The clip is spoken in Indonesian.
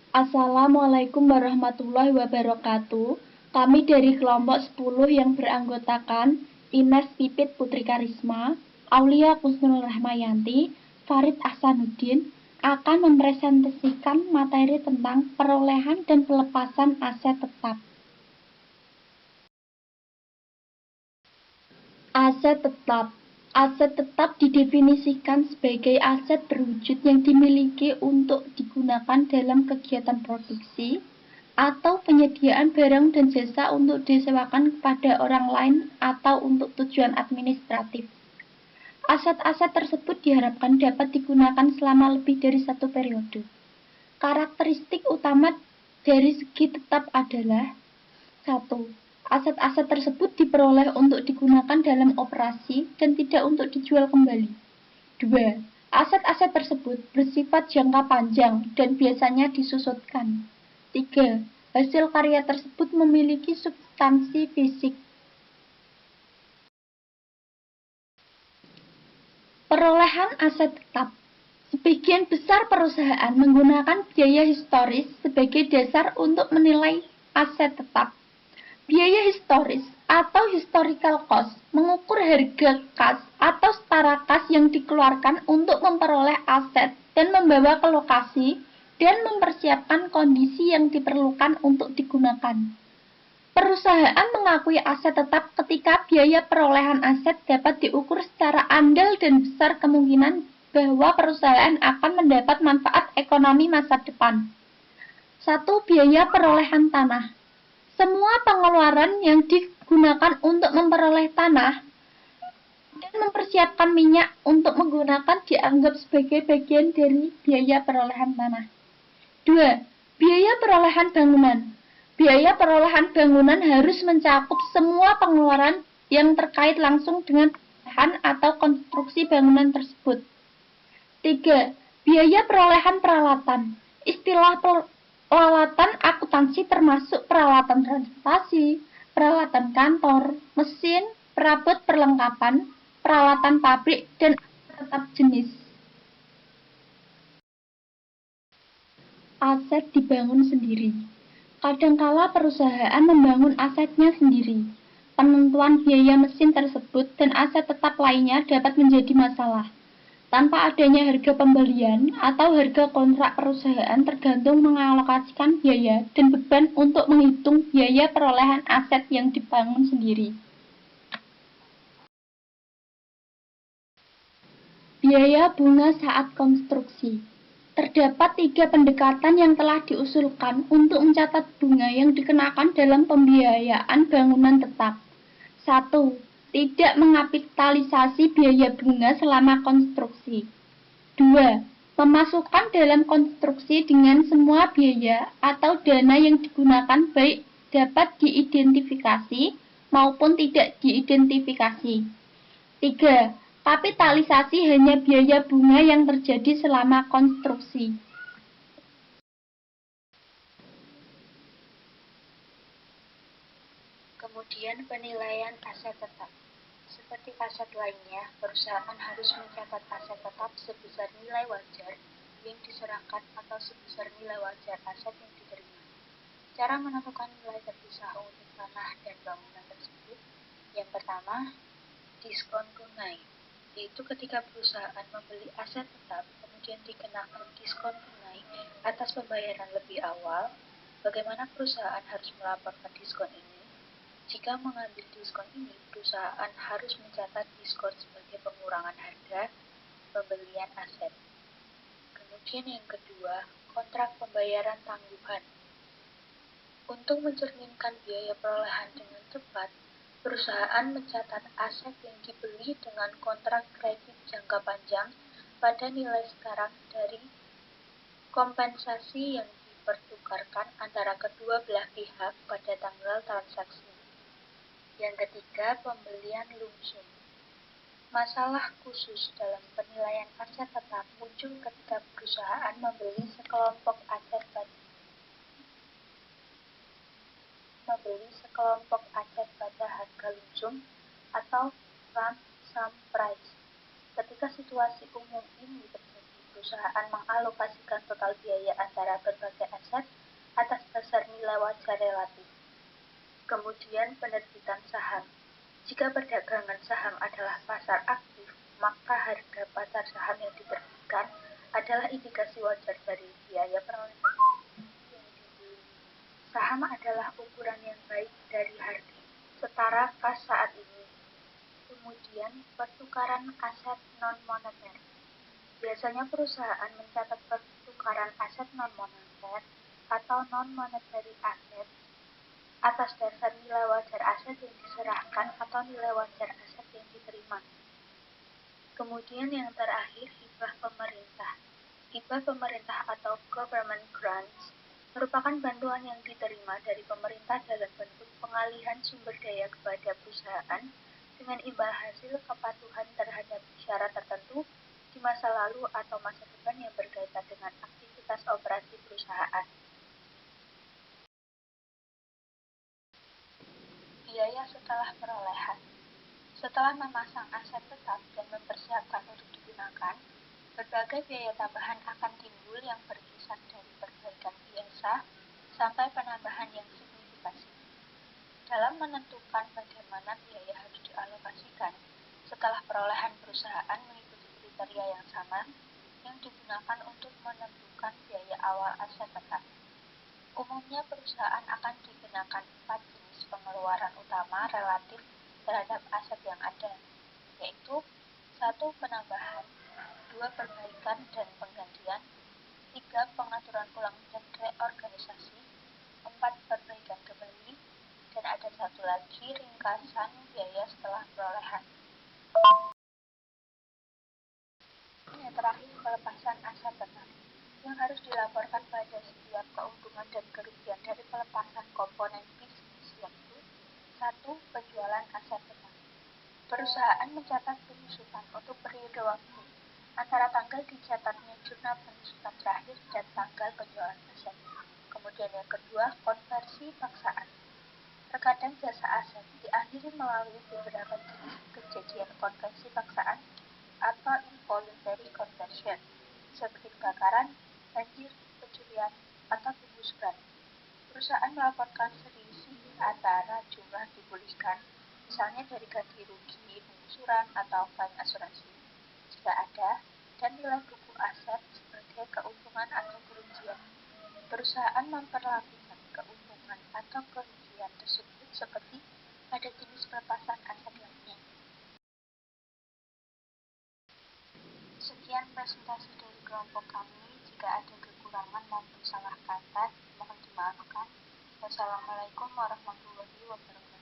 Assalamualaikum warahmatullahi wabarakatuh. Kami dari kelompok 10 yang beranggotakan Ines Pipit Putri Karisma, Aulia Kusnul Rahmayanti, Farid Ahsanuddin akan mempresentasikan materi tentang perolehan dan pelepasan aset tetap. Aset tetap. Aset tetap didefinisikan sebagai aset berwujud yang dimiliki untuk digunakan dalam kegiatan produksi atau penyediaan barang dan jasa untuk disewakan kepada orang lain atau untuk tujuan administratif. Aset-aset tersebut diharapkan dapat digunakan selama lebih dari satu periode. Karakteristik utama dari segi tetap adalah: 1. Aset-aset tersebut diperoleh untuk digunakan dalam operasi dan tidak untuk dijual kembali. 2. Aset-aset tersebut bersifat jangka panjang dan biasanya disusutkan. 3. Hasil karya tersebut memiliki substansi fisik. Perolehan aset tetap. Sebagian besar perusahaan menggunakan biaya historis sebagai dasar untuk menilai aset tetap. Biaya historis atau historical cost mengukur harga kas atau setara kas yang dikeluarkan untuk memperoleh aset dan membawa ke lokasi dan mempersiapkan kondisi yang diperlukan untuk digunakan. Perusahaan mengakui aset tetap ketika biaya perolehan aset dapat diukur secara andal dan besar kemungkinan bahwa perusahaan akan mendapat manfaat ekonomi masa depan. 1. Biaya perolehan tanah. Semua pengeluaran yang digunakan untuk memperoleh tanah dan mempersiapkan minyak untuk menggunakan dianggap sebagai bagian dari biaya perolehan tanah. 2. Biaya perolehan bangunan. Biaya perolehan bangunan harus mencakup semua pengeluaran yang terkait langsung dengan perolehan atau konstruksi bangunan tersebut. 3. Biaya perolehan peralatan. Istilah peralatan akuntansi termasuk peralatan transportasi, peralatan kantor, mesin, perabot perlengkapan, peralatan pabrik, dan tetap jenis. Aset dibangun sendiri. Kadangkala perusahaan membangun asetnya sendiri. Penentuan biaya mesin tersebut dan aset tetap lainnya dapat menjadi masalah. Tanpa adanya harga pembelian atau harga kontrak, perusahaan tergantung mengalokasikan biaya dan beban untuk menghitung biaya perolehan aset yang dibangun sendiri. Biaya bunga saat konstruksi. Terdapat 3 pendekatan yang telah diusulkan untuk mencatat bunga yang dikenakan dalam pembiayaan bangunan tetap. 1. Tidak mengapitalisasi biaya bunga selama konstruksi. 2. Memasukkan dalam konstruksi dengan semua biaya atau dana yang digunakan baik dapat diidentifikasi maupun tidak diidentifikasi. 3. Kapitalisasi hanya biaya bunga yang terjadi selama konstruksi. Kemudian penilaian aset tetap. Seperti aset lainnya, perusahaan harus mencatat aset tetap sebesar nilai wajar yang diserahkan atau sebesar nilai wajar aset yang diterima. Cara menentukan nilai terpisah untuk tanah dan bangunan tersebut. Yang pertama, diskon tunai, yaitu ketika perusahaan membeli aset tetap kemudian dikenakan diskon tunai atas pembayaran lebih awal. Bagaimana perusahaan harus melaporkan diskon ini? Jika mengambil diskon ini, perusahaan harus mencatat diskon sebagai pengurangan harga pembelian aset. Kemudian yang kedua, kontrak pembayaran tangguhan. Untuk mencerminkan biaya perolehan dengan tepat, perusahaan mencatat aset yang dibeli dengan kontrak kredit jangka panjang pada nilai sekarang dari kompensasi yang dipertukarkan antara kedua belah pihak pada tanggal transaksi. Yang ketiga, pembelian lumsum. Masalah khusus dalam penilaian aset tetap muncul ketika perusahaan membeli sekelompok aset pada harga lumsum atau lump sum price. Ketika situasi umum ini terjadi, perusahaan mengalokasikan total biaya antara berbagai aset atas dasar nilai wajar relatif. Kemudian penerbitan saham. Jika perdagangan saham adalah pasar aktif, maka harga pasar saham yang diterbitkan adalah indikasi wajar dari biaya perolehan yang dibeli. Saham adalah ukuran yang baik dari harga setara kas saat ini. Kemudian pertukaran aset non-moneter. Biasanya perusahaan mencatat pertukaran aset non-moneter atau non-monetary asset atas dasar nilai wajar aset yang diserahkan atau nilai wajar aset yang diterima. Kemudian yang terakhir, hibah pemerintah. Hibah pemerintah atau government grants merupakan bantuan yang diterima dari pemerintah dalam bentuk pengalihan sumber daya kepada perusahaan dengan imbal hasil kepatuhan terhadap syarat tertentu di masa lalu atau masa depan yang berkaitan dengan aktivitas operasi perusahaan. Biaya setelah perolehan. Setelah memasang aset tetap dan mempersiapkan untuk digunakan, berbagai biaya tambahan akan timbul yang berkisar dari perbaikan biasa sampai penambahan yang signifikan. Dalam menentukan bagaimana biaya harus dialokasikan, setelah perolehan perusahaan mengikuti kriteria yang sama yang digunakan untuk menentukan biaya awal aset tetap. Umumnya perusahaan akan dikenakan 4 jenis pengeluaran utama relatif terhadap aset yang ada, yaitu 1. Penambahan, 2. Perbaikan dan penggantian, 3. Pengaturan ulang dan reorganisasi, 4. Perbaikan kembali, dan ada satu lagi ringkasan biaya setelah perolehan. Yang terakhir, pelepasan aset tetap yang harus dilaporkan pada setiap keuntungan dan kerugian dari pelepasan komponen bisnis, yaitu 1. Penjualan aset tetap. Perusahaan mencatat penyusutan untuk periode waktu antara tanggal dicatatnya jurnal penyusutan terakhir dan tanggal penjualan aset. Kemudian yang kedua, konversi paksaan. Terkadang jasa aset diakhiri melalui beberapa jenis kejadian konversi paksaan atau involuntary conversion, seperti kebakaran, banjir, pencurian, atau penggusuran. Perusahaan melaporkan selisih antara jumlah dipulihkan, misalnya dari ganti rugi, penggusuran, atau klaim asuransi, jika ada, dan nilai buku aset sebagai keuntungan atau kerugian. Perusahaan memperlakukan keuntungan atau kerugian tersebut seperti pada jenis pelepasan aset lainnya. Sekian presentasi dari kelompok kami. Jika ada kekurangan maupun salah kata, mohon dimaafkan. Wassalamualaikum warahmatullahi wabarakatuh.